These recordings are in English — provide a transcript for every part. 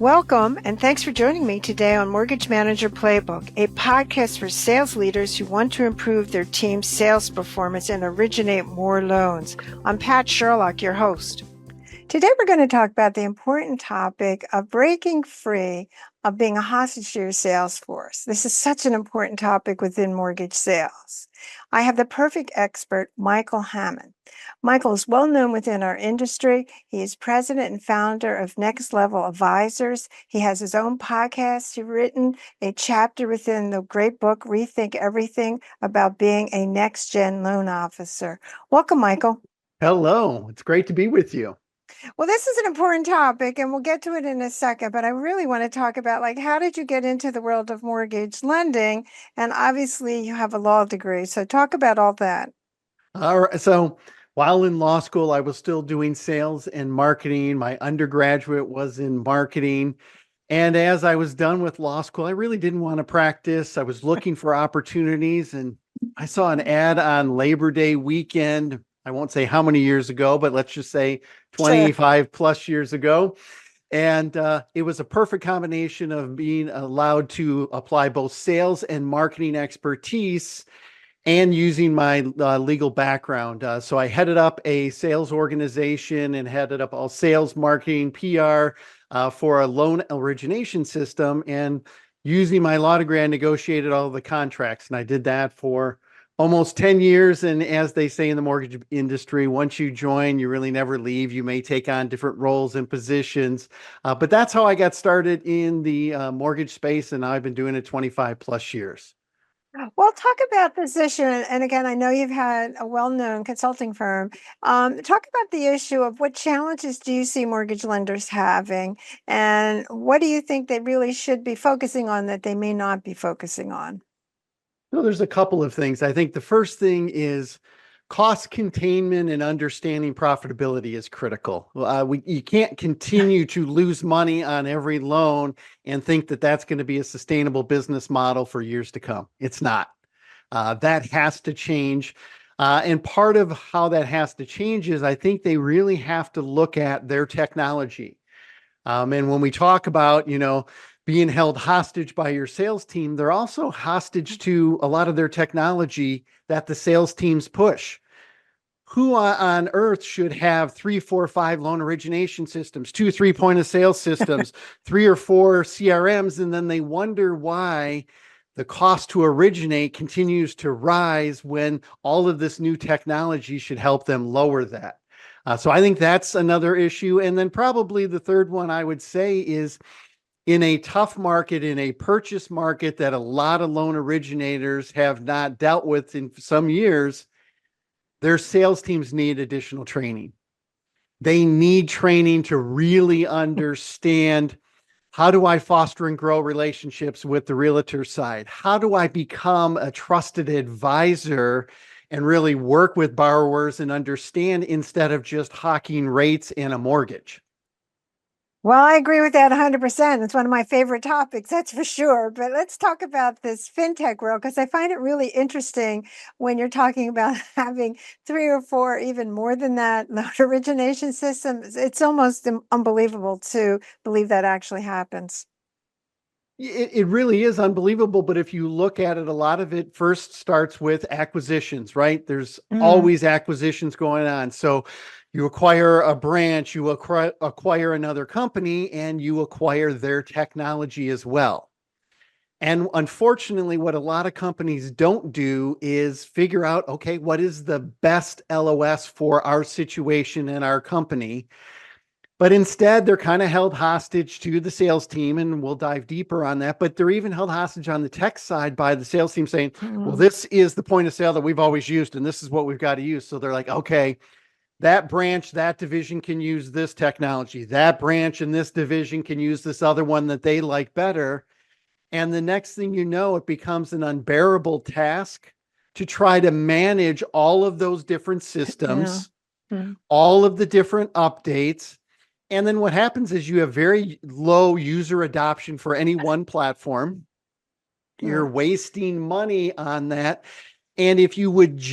Welcome, and thanks for joining me today on Mortgage Manager Playbook, a podcast for sales leaders who want to improve their team's sales performance and originate more loans. I'm Pat Sherlock, your host. Today we're going to talk about the important topic of breaking free of being a hostage to your sales force. This is such an important topic within mortgage sales. I have the perfect expert, Michael Hammond. Michael is well known within our industry. He is president and founder of NexLevel Advisors. He has his own podcast. He's written a chapter within the great book, Rethink Everything, about being a next-gen loan officer. Welcome, Michael. Hello. It's great to be with you. Well, this is an important topic, and we'll get to it in a second, but I really want to talk about, how did you get into the world of mortgage lending? And obviously, you have a law degree, so talk about all that. All right. So while in law school, I was still doing sales and marketing. My undergraduate was in marketing. And as I was done with law school, I really didn't want to practice. I was looking for opportunities, and I saw an ad on Labor Day weekend. I won't say how many years ago, but let's just say 25 plus years ago. And it was a perfect combination of being allowed to apply both sales and marketing expertise and using my legal background. So I headed up a sales organization and headed up all sales, marketing, PR for a loan origination system. And using my law degree, I negotiated all the contracts. And I did that for almost 10 years. And as they say in the mortgage industry, once you join, you really never leave. You may take on different roles and positions. But that's how I got started in the mortgage space. And I've been doing it 25 plus years. Well, talk about position. And again, I know you've had a well-known consulting firm. Talk about the issue of what challenges do you see mortgage lenders having? And what do you think they really should be focusing on that they may not be focusing on? Well, there's a couple of things. I think the first thing is cost containment and understanding profitability is critical. You can't continue to lose money on every loan and think that that's going to be a sustainable business model for years to come. It's not. That has to change. And part of how that has to change is I think they really have to look at their technology. And when we talk about, being held hostage by your sales team, they're also hostage to a lot of their technology that the sales teams push. Who on earth should have 3, 4, 5 loan origination systems, 2, 3 point of sale systems, 3 or 4 CRMs, and then they wonder why the cost to originate continues to rise when all of this new technology should help them lower that. So I think that's another issue. And then probably the third one I would say is in a tough market, in a purchase market that a lot of loan originators have not dealt with in some years, their sales teams need additional training. They need training to really understand, how do I foster and grow relationships with the realtor side? How do I become a trusted advisor and really work with borrowers and understand instead of just hawking rates and a mortgage? Well, I agree with that 100%. It's one of my favorite topics, that's for sure. But let's talk about this fintech world, because I find it really interesting when you're talking about having 3 or 4, even more than that, loan origination systems. It's almost unbelievable to believe that actually happens. It really is unbelievable. But if you look at it, a lot of it first starts with acquisitions, right? There's always acquisitions going on. So you acquire a branch, you acquire another company, and you acquire their technology as well. And unfortunately, what a lot of companies don't do is figure out, okay, what is the best LOS for our situation and our company? But instead, they're kind of held hostage to the sales team, and we'll dive deeper on that. But they're even held hostage on the tech side by the sales team saying, well, this is the point of sale that we've always used, and this is what we've got to use. So they're like, okay, that branch, that division can use this technology. That branch and this division can use this other one that they like better. And the next thing you know, it becomes an unbearable task to try to manage all of those different systems, all of the different updates. And then what happens is you have very low user adoption for any one platform. You're wasting money on that. And if you would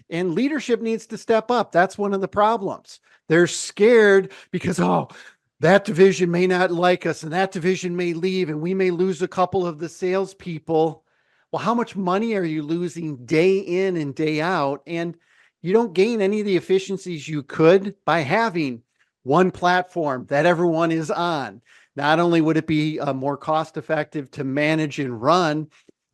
and leadership needs to step up. That's one of the problems. They're scared because, that division may not like us and that division may leave and we may lose a couple of the salespeople. Well, how much money are you losing day in and day out? And you don't gain any of the efficiencies you could by having one platform that everyone is on. Not only would it be more cost effective to manage and run,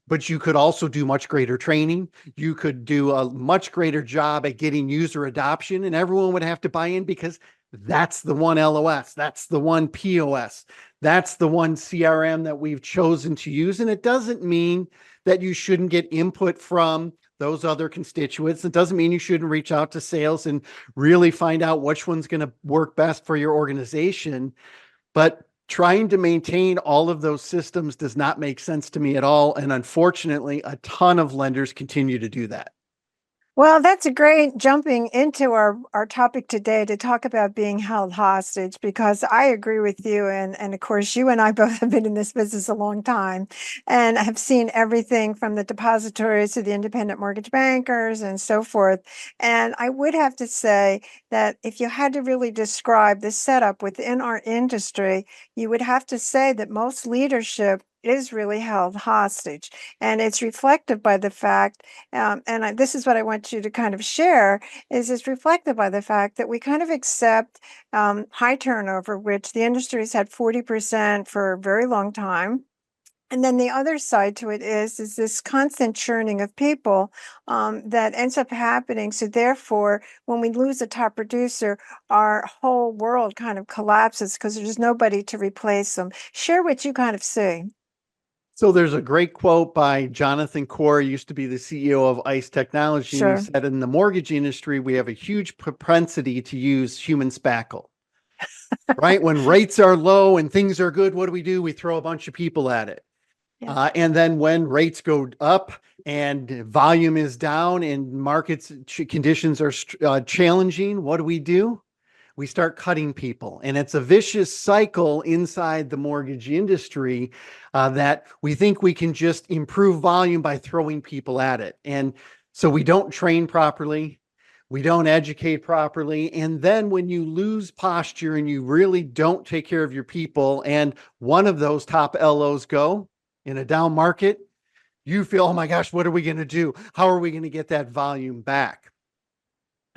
but you could also do much greater training. You could do a much greater job at getting user adoption, and everyone would have to buy in because that's the one LOS, that's the one POS, that's the one CRM that we've chosen to use. And it doesn't mean that you shouldn't get input from those other constituents. It doesn't mean you shouldn't reach out to sales and really find out which one's going to work best for your organization. But trying to maintain all of those systems does not make sense to me at all. And unfortunately, a ton of lenders continue to do that. Well, that's a great jumping into our topic today to talk about being held hostage, because I agree with you. And of course, you and I both have been in this business a long time and have seen everything from the depositories to the independent mortgage bankers and so forth. And I would have to say that if you had to really describe the setup within our industry, you would have to say that most leadership is really held hostage. And it's reflected by the fact this is what I want you to kind of share, is it's reflected by the fact that we kind of accept high turnover, which the industry has had 40% for a very long time. And then the other side to it is this constant churning of people that ends up happening. So therefore, when we lose a top producer, our whole world kind of collapses because there's nobody to replace them. Share what you kind of see. So there's a great quote by Jonathan Core, used to be the CEO of ICE Technology, and he Sure. said, in the mortgage industry, we have a huge propensity to use human spackle, right? When rates are low and things are good, what do? We throw a bunch of people at it. Yeah. And then when rates go up and volume is down and markets conditions are challenging, what do? We start cutting people. And it's a vicious cycle inside the mortgage industry that we think we can just improve volume by throwing people at it. And so we don't train properly. We don't educate properly. And then when you lose posture and you really don't take care of your people, and one of those top LOs go in a down market, you feel, oh my gosh, what are we going to do? How are we going to get that volume back?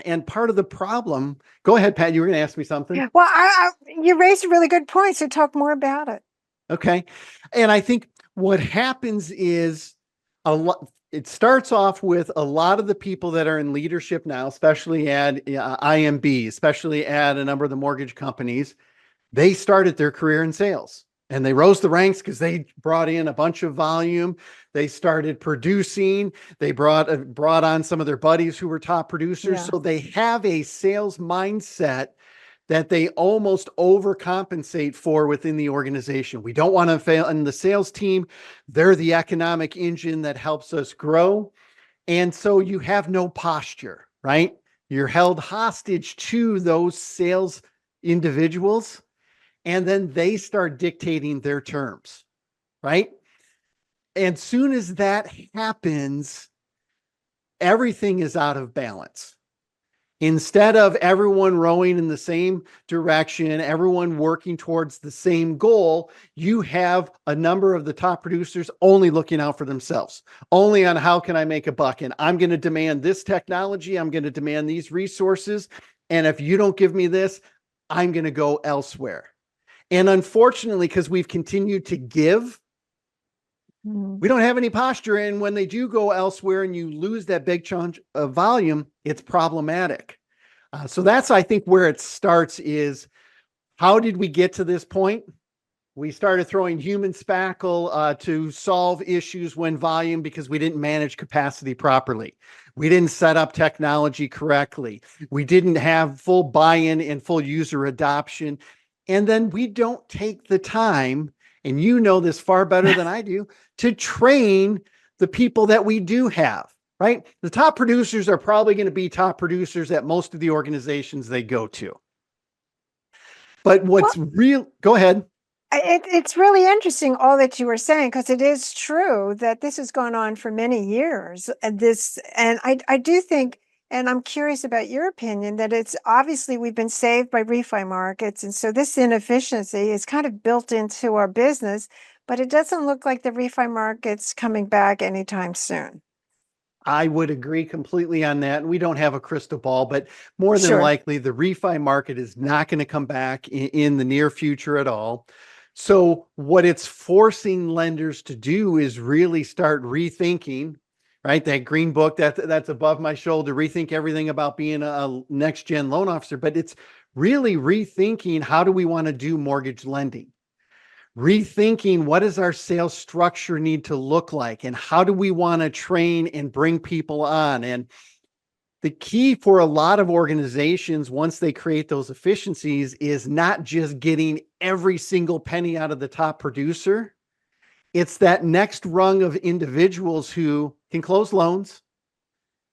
And part of the problem, go ahead, Pat, you were going to ask me something. Yeah. Well, you raised a really good point. So talk more about it. Okay. And I think what happens is it starts off with a lot of the people that are in leadership now, especially at IMB, especially at a number of the mortgage companies. They started their career in sales and they rose the ranks because they brought in a bunch of volume. They started producing. They brought on some of their buddies who were top producers. Yeah. So they have a sales mindset that they almost overcompensate for within the organization. We don't want to fail in the sales team. They're the economic engine that helps us grow. And so you have no posture, right? You're held hostage to those sales individuals, and then they start dictating their terms, right? And soon as that happens, everything is out of balance. Instead of everyone rowing in the same direction, everyone working towards the same goal, you have a number of the top producers only looking out for themselves, only on how can I make a buck? And I'm going to demand this technology. I'm going to demand these resources. And if you don't give me this, I'm going to go elsewhere. And unfortunately, because we've continued to give, we don't have any posture. And when they do go elsewhere and you lose that big chunk of volume, it's problematic. So that's, I think, where it starts is, how did we get to this point? We started throwing human spackle to solve issues when volume, because we didn't manage capacity properly. We didn't set up technology correctly. We didn't have full buy-in and full user adoption. And then we don't take the time, and you know this far better than I do, to train the people that we do have, right? The top producers are probably going to be top producers at most of the organizations they go to. But what's real, go ahead. It's really interesting all that you were saying, because it is true that this has gone on for many years. And I do think And I'm curious about your opinion that it's obviously we've been saved by refi markets. And so this inefficiency is kind of built into our business, but it doesn't look like the refi market's coming back anytime soon. I would agree completely on that. And we don't have a crystal ball, but more than Sure. likely the refi market is not going to come back in the near future at all. So what it's forcing lenders to do is really start rethinking, right? That green book that's above my shoulder, rethink everything about being a next gen loan officer, but it's really rethinking how do we want to do mortgage lending? Rethinking what does our sales structure need to look like and how do we want to train and bring people on. And the key for a lot of organizations once they create those efficiencies is not just getting every single penny out of the top producer. It's that next rung of individuals who can close loans,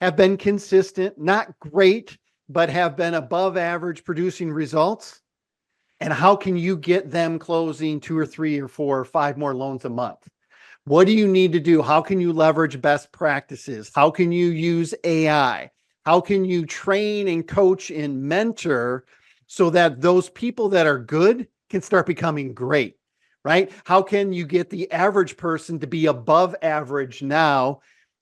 have been consistent, not great, but have been above average producing results. And how can you get them closing 2 or 3 or 4 or 5 more loans a month? What do you need to do? How can you leverage best practices? How can you use AI? How can you train and coach and mentor so that those people that are good can start becoming great, right? How can you get the average person to be above average now?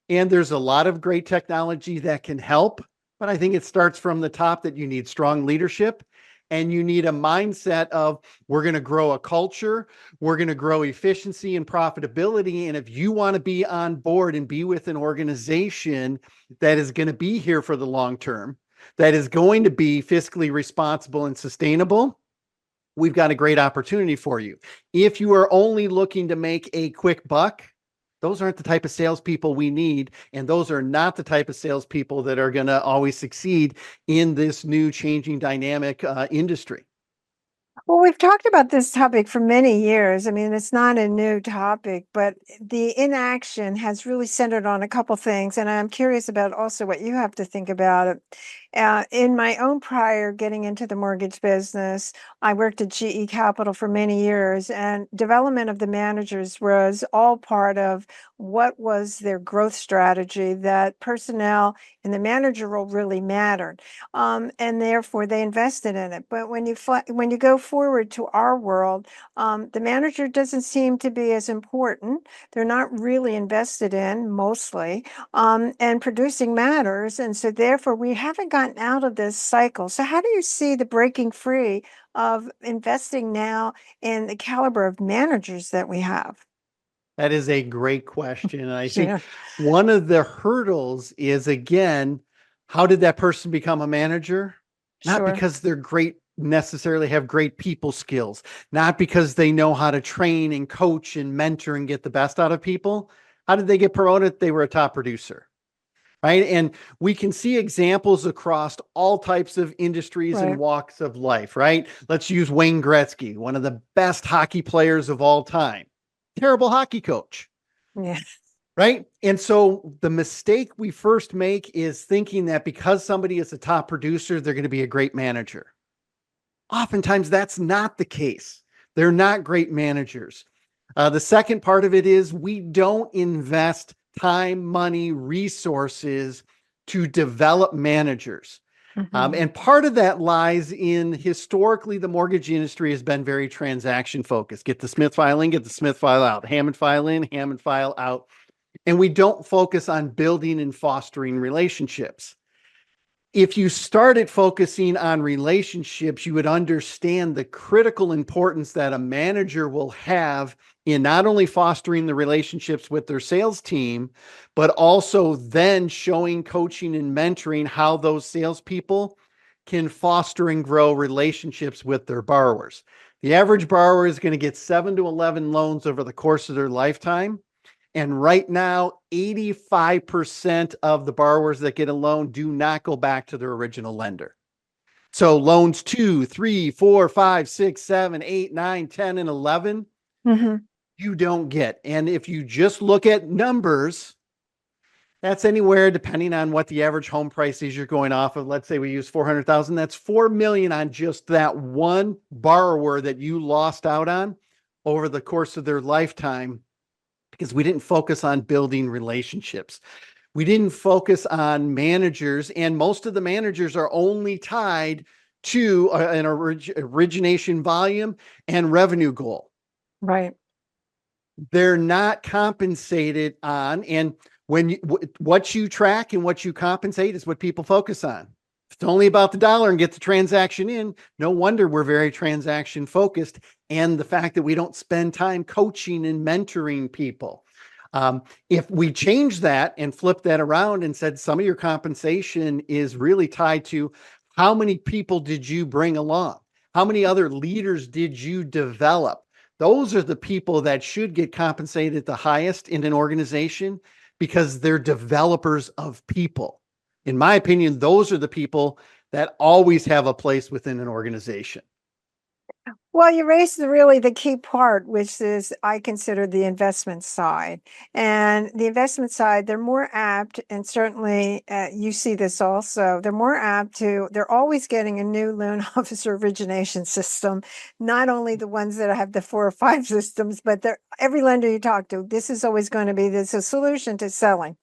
And there's a lot of great technology that can help, but I think it starts from the top that you need strong leadership and you need a mindset of we're going to grow a culture, we're going to grow efficiency and profitability. And if you want to be on board and be with an organization that is going to be here for the long term, that is going to be fiscally responsible and sustainable, we've got a great opportunity for you. If you are only looking to make a quick buck, those aren't the type of salespeople we need. And those are not the type of salespeople that are going to always succeed in this new changing dynamic industry. Well, we've talked about this topic for many years. I mean, it's not a new topic, but the inaction has really centered on a couple things. And I'm curious about also what you have to think about it. In my own prior getting into the mortgage business, I worked at GE Capital for many years, and development of the managers was all part of what was their growth strategy, that personnel in the manager role really mattered, and therefore they invested in it. But when you go forward to our world, the manager doesn't seem to be as important. They're not really invested in mostly, and producing matters, and so therefore we haven't gotten out of this cycle. So how do you see the breaking free of investing now in the caliber of managers that we have? That is a great question. And I think Yeah, one of the hurdles is, again, how did that person become a manager? Not sure. because they're great, necessarily have great people skills, not because they know how to train and coach and mentor and get the best out of people. How did they get promoted? They were a top producer, right? And we can see examples across all types of industries and Right. walks of life, right? Let's use Wayne Gretzky, one of the best hockey players of all time. Terrible hockey coach, Yeah. right? And so the mistake we first make is thinking that because somebody is a top producer, they're going to be a great manager. Oftentimes, that's not the case. They're not great managers. The second part of it is we don't invest time, money, resources to develop managers. Mhm. And part of that lies in historically, the mortgage industry has been very transaction focused. Get the Smith file in, get the Smith file out, Hammond file in, Hammond file out. And we don't focus on building and fostering relationships. If you started focusing on relationships, you would understand the critical importance that a manager will have in not only fostering the relationships with their sales team, but also then showing, coaching, and mentoring how those salespeople can foster and grow relationships with their borrowers. The average borrower is going to get 7 to 11 loans over the course of their lifetime. And right now, 85% of the borrowers that get a loan do not go back to their original lender. So loans 2, 3, 4, 5, 6, 7, 8, 9, 10, and 11, Mhm. you don't get. And if you just look at numbers, that's anywhere depending on what the average home price is you're going off of. Let's say we use 400,000. That's 4 million on just that one borrower that you lost out on over the course of their lifetime because we didn't focus on building relationships. We didn't focus on managers, and most of the managers are only tied to an origination volume and revenue goal. Right. They're not compensated on, and what you track and what you compensate is what people focus on. If it's only about the dollar and get the transaction in, no wonder we're very transaction focused, and the fact that we don't spend time coaching and mentoring people. If we change that and flip that around and said some of your compensation is really tied to how many people did you bring along? How many other leaders did you develop? Those are the people that should get compensated the highest in an organization because they're developers of people. In my opinion, those are the people that always have a place within an organization. Well, you raised really the key part, which is I consider the investment side. And the investment side, they're more apt, and certainly you see this also, they're always getting a new loan officer origination system, not only the ones that have the 4 or 5 systems, but every lender you talk to, this is always going to be this a solution to selling.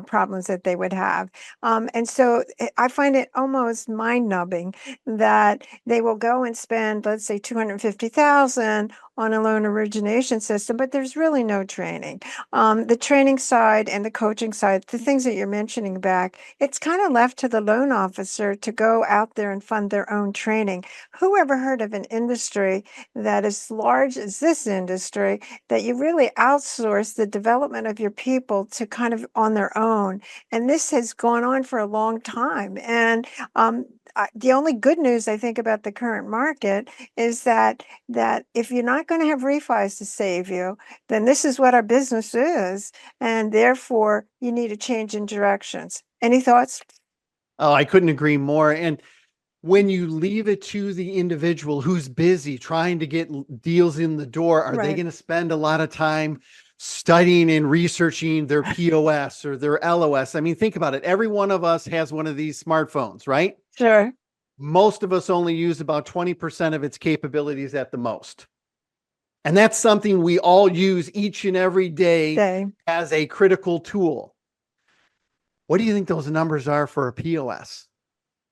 Problems that they would have. And so I find it almost mind-numbing that they will go and spend, let's say, 250,000 on a loan origination system, but there's really no training. The training side and the coaching side, the things that you're mentioning back, it's kind of left to the loan officer to go out there and fund their own training. Who ever heard of an industry that is large as this industry, that you really outsource the development of your people to kind of on their own? And this has gone on for a long time. And the only good news I think about the current market is that if you're not going to have refis to save you, then this is what our business is, and therefore you need a change in directions. Any thoughts? Oh, I couldn't agree more. And when you leave it to the individual who's busy trying to get deals in the door, are they going to spend a lot of time studying and researching their POS or their LOS? I mean, think about it. Every one of us has one of these smartphones, right? Sure. Most of us only use about 20% of its capabilities at the most. And that's something we all use each and every day as a critical tool. What do you think those numbers are for a POS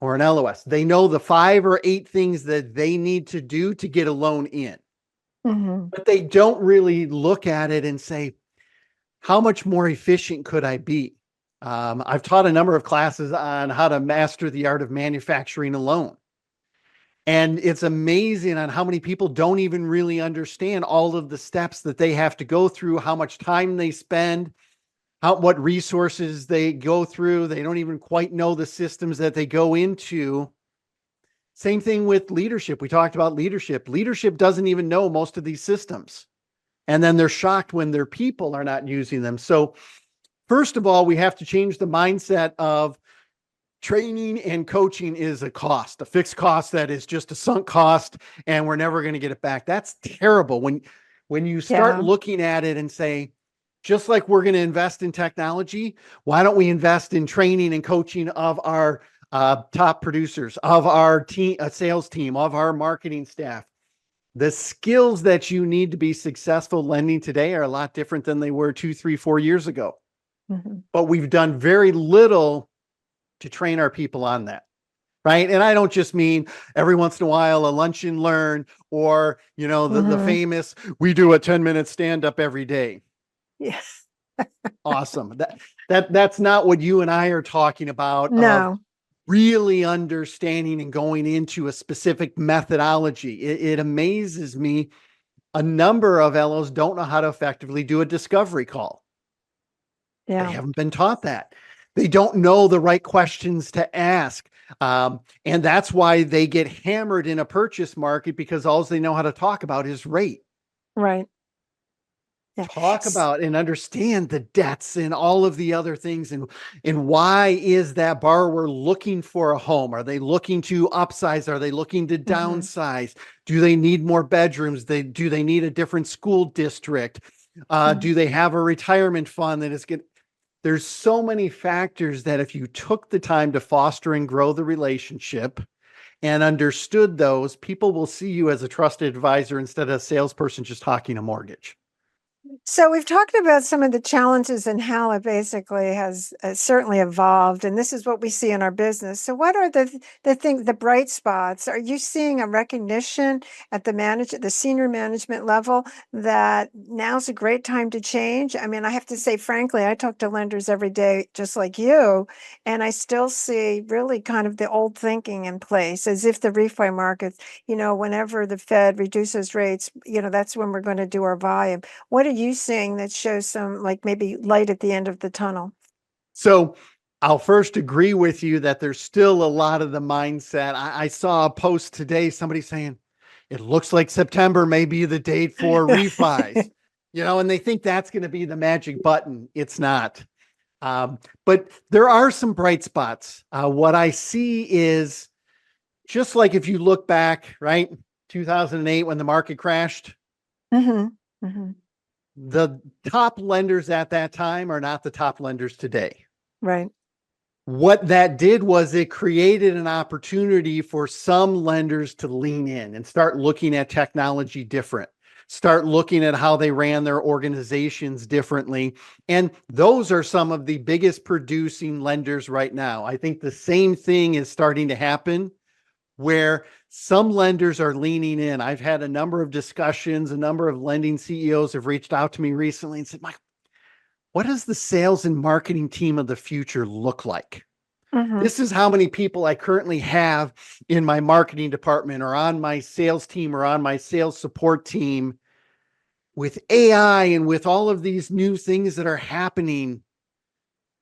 or an LOS? They know the 5 or 8 things that they need to do to get a loan in. But they don't really look at it and say, how much more efficient could I be? I've taught a number of classes on how to master the art of manufacturing a loan. And it's amazing on how many people don't even really understand all of the steps that they have to go through, how much time they spend, what resources they go through. They don't even quite know the systems that they go into. Same thing with leadership. We talked about leadership. Leadership doesn't even know most of these systems. And then they're shocked when their people are not using them. So first of all, we have to change the mindset of training and coaching is a cost, a fixed cost that is just a sunk cost, and we're never going to get it back. That's terrible. When you start looking at it and say, just like we're going to invest in technology, why don't we invest in training and coaching of our top producers, of our team, sales team, of our marketing staff? The skills that you need to be successful lending today are a lot different than they were 2, 3, 4 years ago. But we've done very little to train our people on that. Right. And I don't just mean every once in a while a lunch and learn, or, the famous, we do a 10-minute stand up every day. Yes. Awesome. That's not what you and I are talking about. No. Really understanding and going into a specific methodology. It amazes me. A number of LOs don't know how to effectively do a discovery call. They haven't been taught that. They don't know the right questions to ask. And that's why they get hammered in a purchase market, because all they know how to talk about is rate. Right. Yeah. Talk about and understand the debts and all of the other things. And why is that borrower looking for a home? Are they looking to upsize? Are they looking to downsize? Do they need more bedrooms? Do they need a different school district? Do they have a retirement fund that is good? There's so many factors that if you took the time to foster and grow the relationship and understood those, people will see you as a trusted advisor instead of a salesperson just hawking a mortgage. So we've talked about some of the challenges and how it basically has certainly evolved, and this is what we see in our business. So, what are the things, the bright spots? Are you seeing a recognition at the senior management level that now's a great time to change? I mean, I have to say, frankly, I talk to lenders every day, just like you, and I still see really kind of the old thinking in place, as if the refi market, whenever the Fed reduces rates, that's when we're going to do our volume. What are you seeing that shows some, like, maybe light at the end of the tunnel? So I'll first agree with you that there's still a lot of the mindset. I saw a post today, somebody saying, it looks like September may be the date for refis, and they think that's going to be the magic button. It's not. But there are some bright spots. What I see is just like if you look back, right, 2008 when the market crashed, hmm hmm the top lenders at that time are not the top lenders today. Right. What that did was it created an opportunity for some lenders to lean in and start looking at technology different, start looking at how they ran their organizations differently. And those are some of the biggest producing lenders right now. I think the same thing is starting to happen where some lenders are leaning in. I've had a number of discussions, a number of lending CEOs have reached out to me recently and said, Mike, what does the sales and marketing team of the future look like? hmm This is how many people I currently have in my marketing department or on my sales team or on my sales support team. With AI and with all of these new things that are happening,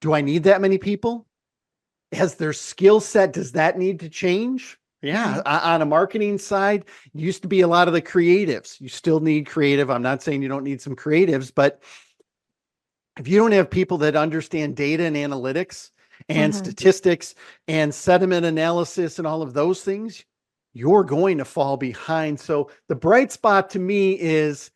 do I need that many people? Has their skill set, does that need to change? Yeah, Right. on a marketing side, used to be a lot of the creatives. You still need creative. I'm not saying you don't need some creatives, but if you don't have people that understand data and analytics and hmm statistics and sentiment analysis and all of those things, you're going to fall behind. So the bright spot to me is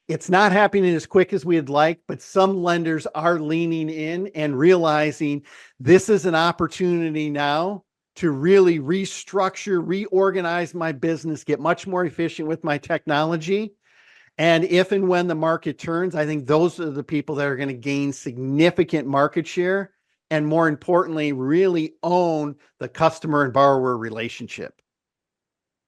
it's not happening as quick as we'd like, but some lenders are leaning in and realizing this is an opportunity now to really restructure, reorganize my business, get much more efficient with my technology. And if and when the market turns, I think those are the people that are going to gain significant market share and, more importantly, really own the customer and borrower relationship.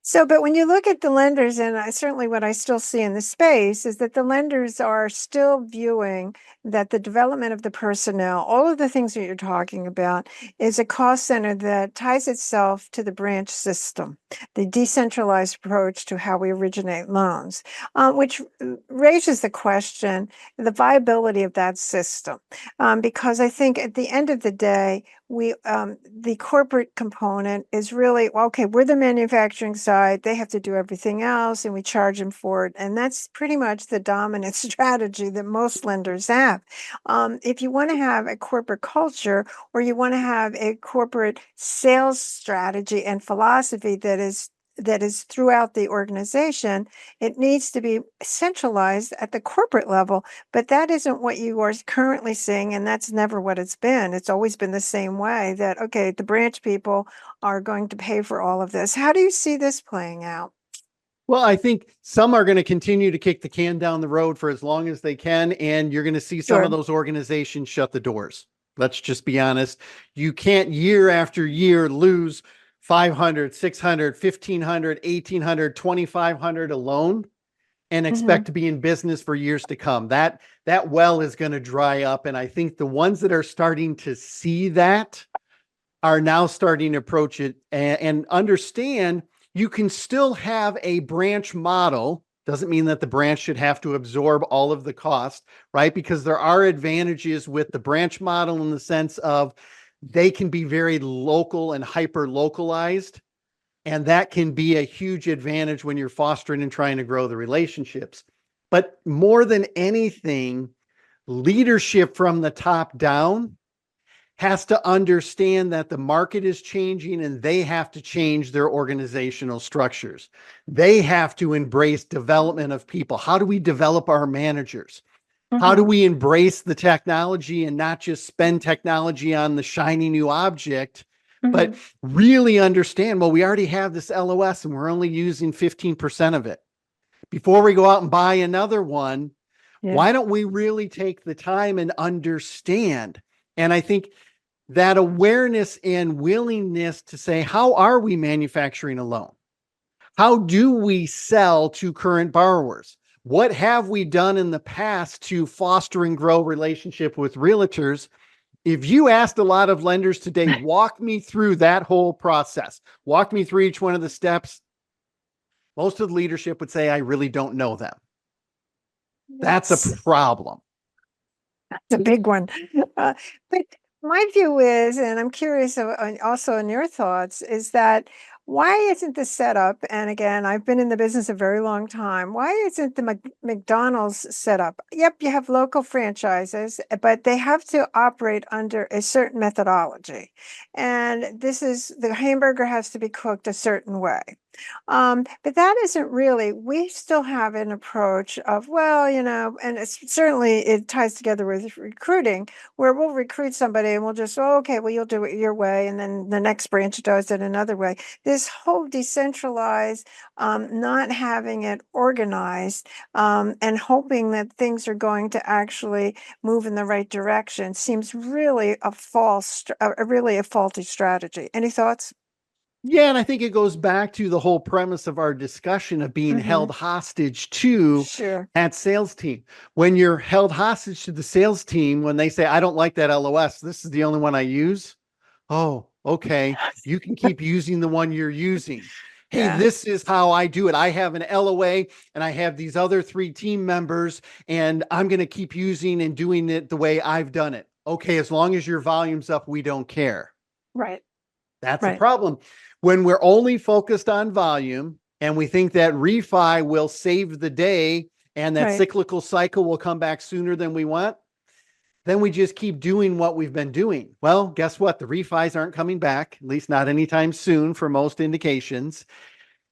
So, but when you look at the lenders, and certainly what I still see in the space is that the lenders are still viewing that the development of the personnel, all of the things that you're talking about, is a cost center that ties itself to the branch system, the decentralized approach to how we originate loans, which raises the question, the viability of that system. Because I think at the end of the day, the corporate component is really, well, okay, we're the manufacturing side, they have to do everything else, and we charge them for it, and that's pretty much the dominant strategy that most lenders have. If you want to have a corporate culture, or you want to have a corporate sales strategy and philosophy that is throughout the organization, it needs to be centralized at the corporate level. But that isn't what you are currently seeing, and that's never what it's been. It's always been the same way that, okay, the branch people are going to pay for all of this. How do you see this playing out? Well, I think some are going to continue to kick the can down the road for as long as they can. And you're going to see some of Sure. those organizations shut the doors. Let's just be honest. You can't year after year lose 500, 600, 1,500, 1,800, 2,500 alone and hmm expect to be in business for years to come. That well is going to dry up. And I think the ones that are starting to see that are now starting to approach it and understand you can still have a branch model. Doesn't mean that the branch should have to absorb all of the cost, right? Because there are advantages with the branch model in the sense of they can be very local and hyper localized. And that can be a huge advantage when you're fostering and trying to grow the relationships. But more than anything, leadership from the top down has to understand that the market is changing and they have to change their organizational structures. They have to embrace development of people. How do we develop our managers? How do hmm we embrace the technology and not just spend technology on the shiny new object, but hmm really understand, well, we already have this LOS and we're only using 15% of it. Before we go out and buy another one, Yeah. Why don't we really take the time and understand? And I think that awareness and willingness to say, how are we manufacturing a loan? How do we sell to current borrowers? What have we done in the past to foster and grow relationship with realtors? If you asked a lot of lenders today, walk me through that whole process, walk me through each one of the steps, most of the leadership would say, I really don't know them. That's a problem. That's a big one. But my view is, and I'm curious also in your thoughts, is that why isn't the setup, and again, I've been in the business a very long time, why isn't the McDonald's setup? Yep, you have local franchises, but they have to operate under a certain methodology. And this is the hamburger has to be cooked a certain way. But that isn't really, we still have an approach of, well, and it's certainly it ties together with recruiting, where we'll recruit somebody and we'll just, oh, okay, well, you'll do it your way. And then the next branch does it another way. This whole decentralized, not having it organized, and hoping that things are going to actually move in the right direction seems really really a faulty strategy. Any thoughts? Yeah, and I think it goes back to the whole premise of our discussion of being held hostage to Sure. that sales team. When you're held hostage to the sales team, when they say, I don't like that LOS, this is the only one I use. Oh, okay. You can keep using the one you're using. Hey, Yeah. this is how I do it. I have an LOA and I have these other 3 team members, and I'm going to keep using and doing it the way I've done it. Okay, as long as your volume's up, we don't care. Right. That's a Right. problem. When we're only focused on volume and we think that refi will save the day and that Right. cyclical cycle will come back sooner than we want, then we just keep doing what we've been doing. Well, guess what? The refis aren't coming back, at least not anytime soon for most indications.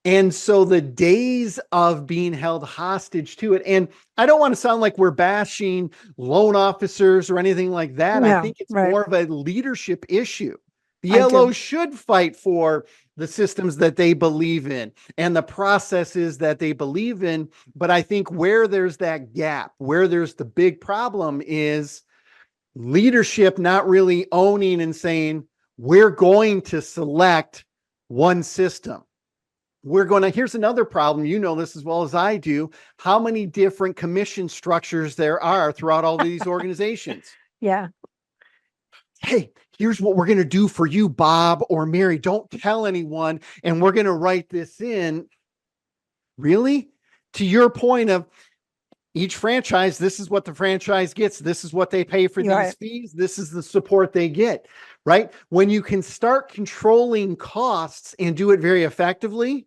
And so the days of being held hostage to it, and I don't want to sound like we're bashing loan officers or anything like that. I Yeah. think it's Right. more of a leadership issue. The I do. LO should fight for the systems that they believe in and the processes that they believe in. But I think where there's that gap, where there's the big problem is leadership not really owning and saying, we're going to select one system. Here's another problem. You know this as well as I do, how many different commission structures there are throughout all these organizations. Yeah. Hey, here's what we're going to do for you, Bob or Mary. Don't tell anyone. And we're going to write this in. Really? To your point of each franchise, this is what the franchise gets. This is what they pay for these fees. This is the support they get, right? When you can start controlling costs and do it very effectively,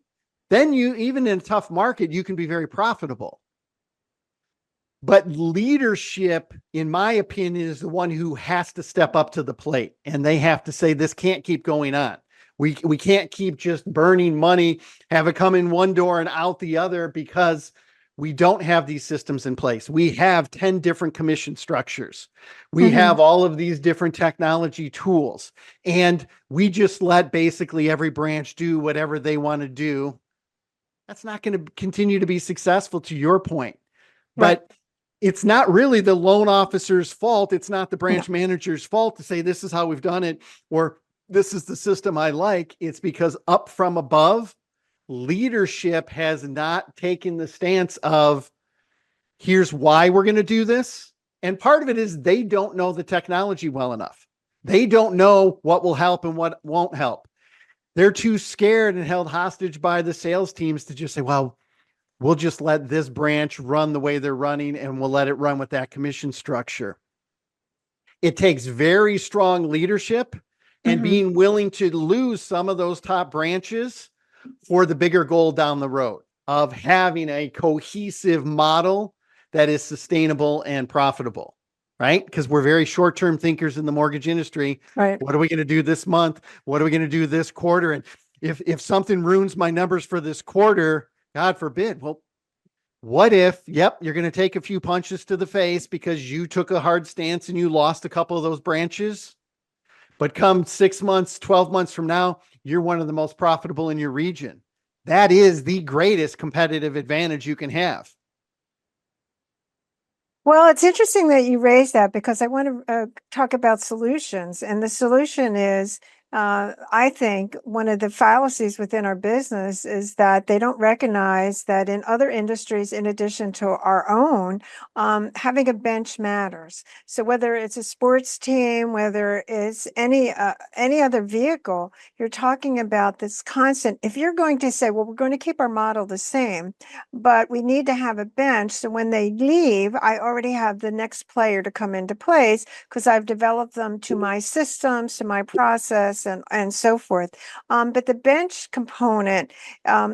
then you, even in a tough market, you can be very profitable. But leadership, in my opinion, is the one who has to step up to the plate, and they have to say, this can't keep going on. We can't keep just burning money, have it come in one door and out the other, because we don't have these systems in place. We have 10 different commission structures. We have all of these different technology tools, and we just let basically every branch do whatever they want to do. That's not going to continue to be successful, to your point. But it's not really the loan officer's fault. It's not the branch manager's fault to say, this is how we've done it, or this is the system I like. It's because up from above, leadership has not taken the stance of, here's why we're going to do this. And part of it is they don't know the technology well enough. They don't know what will help and what won't help. They're too scared and held hostage by the sales teams to just say, well, we'll just let this branch run the way they're running, and we'll let it run with that commission structure. It takes very strong leadership and being willing to lose some of those top branches for the bigger goal down the road of having a cohesive model that is sustainable and profitable, right? Because we're very short-term thinkers in the mortgage industry. Right. What are we going to do this month? What are we going to do this quarter? And if something ruins my numbers for this quarter, God forbid, well, what if, you're going to take a few punches to the face because you took a hard stance and you lost a couple of those branches, but come 6 months, 12 months from now, you're one of the most profitable in your region. That is the greatest competitive advantage you can have. Well, it's interesting that you raised that because I want to talk about solutions. And the solution is, I think, one of the fallacies within our business is that they don't recognize that in other industries, in addition to our own, having a bench matters. So whether it's a sports team, whether it's any other vehicle, you're talking about this constant. If you're going to say, well, we're going to keep our model the same, but we need to have a bench. So when they leave, I already have the next player to come into place because I've developed them to my systems, to my process, and so forth. But the bench component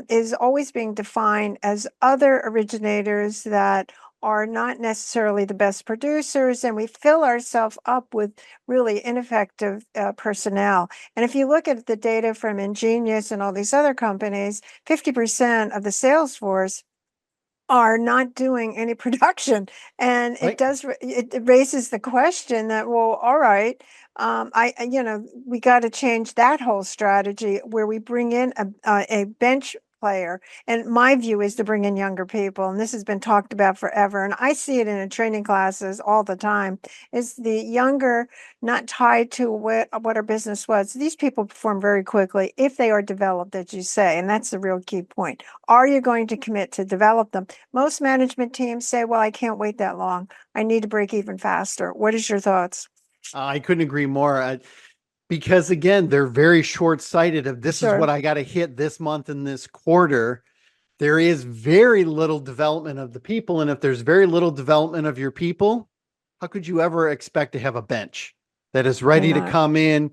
is always being defined as other originators that are not necessarily the best producers, and we fill ourselves up with really ineffective personnel. And if you look at the data from Ingenious and all these other companies, 50% of the sales force are not doing any production. And Right. it raises the question that, well, all right, we got to change that whole strategy where we bring in a bench player. And my view is to bring in younger people. And this has been talked about forever. And I see it in the training classes all the time is the younger, not tied to what our business was. These people perform very quickly if they are developed, as you say. And that's the real key point. Are you going to commit to develop them? Most management teams say, well, I can't wait that long. I need to break even faster. What is your thoughts? I couldn't agree more. Because again, they're very short-sighted of this is Sure. what I got to hit this month and this quarter. There is very little development of the people. And if there's very little development of your people, how could you ever expect to have a bench that is ready to Cannot. come in?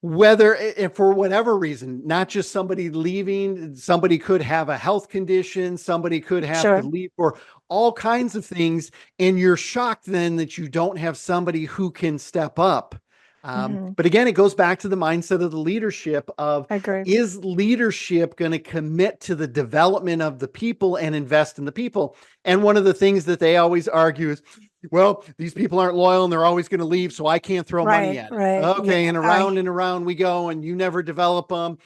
Whether if for whatever reason, not just somebody leaving, somebody could have a health condition, somebody could have to Sure. leave for all kinds of things. And you're shocked then that you don't have somebody who can step up. Hmm. But again, it goes back to the mindset of the leadership of, I agree. is leadership going to commit to the development of the people and invest in the people? And one of the things that they always argue is, well, these people aren't loyal and they're always going to leave, so I can't throw money Right, at it. right. Okay, and around we go, and you never develop them.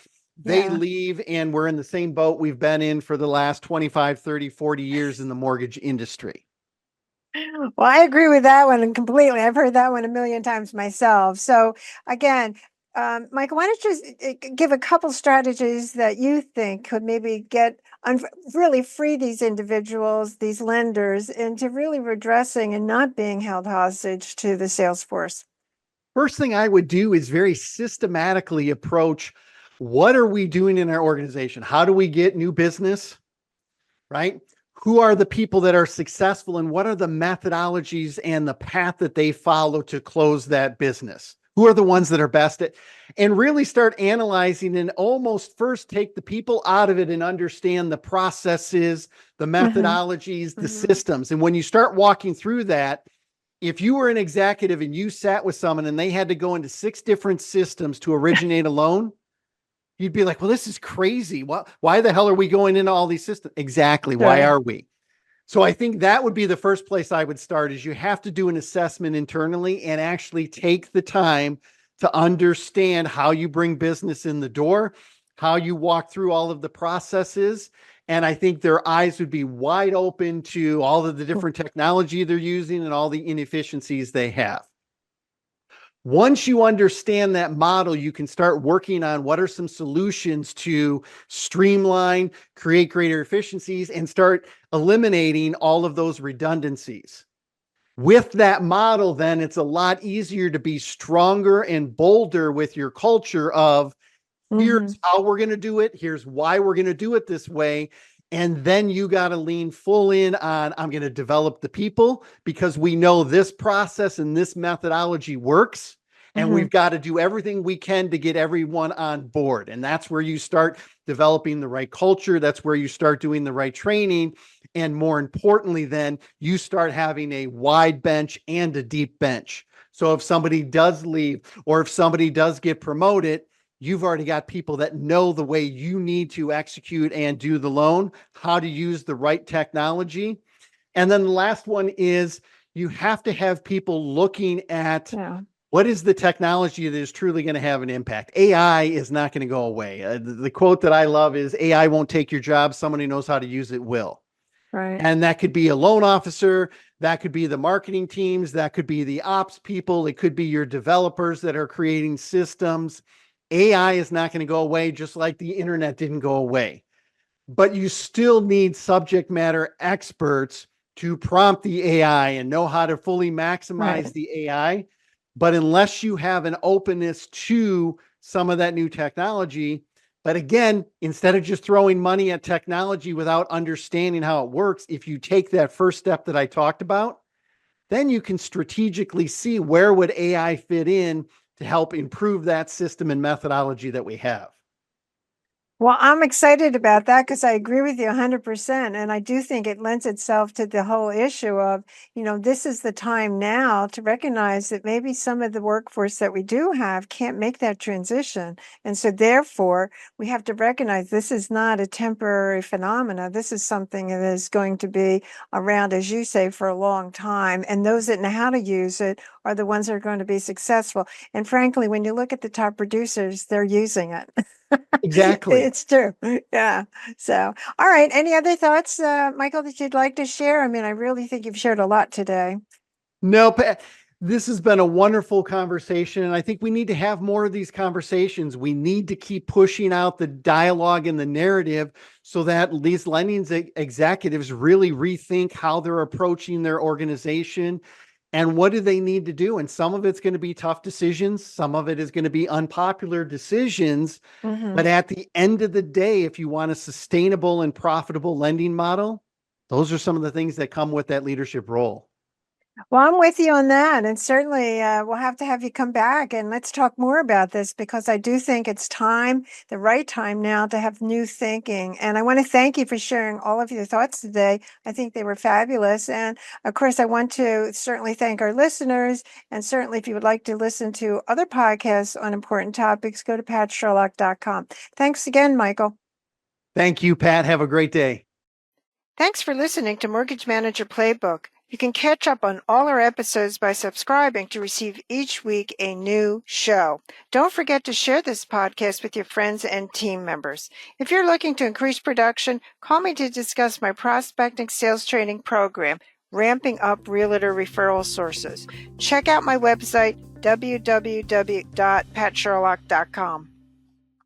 They Yeah. leave, and we're in the same boat we've been in for the last 25, 30, 40 years in the mortgage industry. Well, I agree with that one completely. I've heard that one a million times myself. So again, Michael, why don't you give a couple strategies that you think could maybe really free these individuals, these lenders, into really redressing and not being held hostage to the sales force? First thing I would do is very systematically approach, what are we doing in our organization? How do we get new business? Right? Who are the people that are successful and what are the methodologies and the path that they follow to close that business? Who are the ones that are best at, and really start analyzing and almost first take the people out of it and understand the processes, the Hmm. methodologies, the Hmm. systems. And when you start walking through that, if you were an executive and you sat with someone and they had to go into 6 different systems to originate a loan, you'd be like, well, this is crazy. Why the hell are we going into all these systems? Exactly. Why Sure. are we? So I think that would be the first place I would start is you have to do an assessment internally and actually take the time to understand how you bring business in the door, how you walk through all of the processes. And I think their eyes would be wide open to all of the different technology they're using and all the inefficiencies they have. Once you understand that model, you can start working on what are some solutions to streamline, create greater efficiencies, and start eliminating all of those redundancies. With that model, then it's a lot easier to be stronger and bolder with your culture of, Hmm. here's how we're going to do it. Here's why we're going to do it this way. And then you got to lean full in on, I'm going to develop the people because we know this process and this methodology works. And Hmm. we've got to do everything we can to get everyone on board. And that's where you start developing the right culture. That's where you start doing the right training. And more importantly, then you start having a wide bench and a deep bench. So if somebody does leave or if somebody does get promoted, you've already got people that know the way you need to execute and do the loan, how to use the right technology. And then the last one is you have to have people looking at, Yeah. what is the technology that is truly going to have an impact? AI is not going to go away. The quote that I love is, AI won't take your job. Someone who knows how to use it will. Right. And that could be a loan officer, that could be the marketing teams, that could be the ops people, it could be your developers that are creating systems. AI is not going to go away, just like the internet didn't go away. But you still need subject matter experts to prompt the AI and know how to fully maximize the AI. But unless you have an openness to some of that new technology, but again, instead of just throwing money at technology without understanding how it works, if you take that first step that I talked about, then you can strategically see where would AI fit in to help improve that system and methodology that we have. Well, I'm excited about that because I agree with you 100%. And I do think it lends itself to the whole issue of, this is the time now to recognize that maybe some of the workforce that we do have can't make that transition. And so therefore, we have to recognize this is not a temporary phenomena. This is something that is going to be around, as you say, for a long time. And those that know how to use it are the ones that are going to be successful. And frankly, when you look at the top producers, they're using it. Exactly. It's true. Yeah. So, all right. Any other thoughts, Michael, that you'd like to share? I mean, I really think you've shared a lot today. No, Pat, this has been a wonderful conversation. And I think we need to have more of these conversations. We need to keep pushing out the dialogue and the narrative so that these lending executives really rethink how they're approaching their organization and what do they need to do. And some of it's going to be tough decisions. Some of it is going to be unpopular decisions. But at the end of the day, if you want a sustainable and profitable lending model, those are some of the things that come with that leadership role. Well, I'm with you on that. And certainly we'll have to have you come back and let's talk more about this because I do think it's time, the right time now to have new thinking. And I want to thank you for sharing all of your thoughts today. I think they were fabulous. And of course, I want to certainly thank our listeners. And certainly, if you would like to listen to other podcasts on important topics, go to patsherlock.com. Thanks again, Michael. Thank you, Pat. Have a great day. Thanks for listening to Mortgage Manager Playbook. You can catch up on all our episodes by subscribing to receive each week a new show. Don't forget to share this podcast with your friends and team members. If you're looking to increase production, call me to discuss my prospecting sales training program, Ramping Up Realtor Referral Sources. Check out my website, www.patsherlock.com.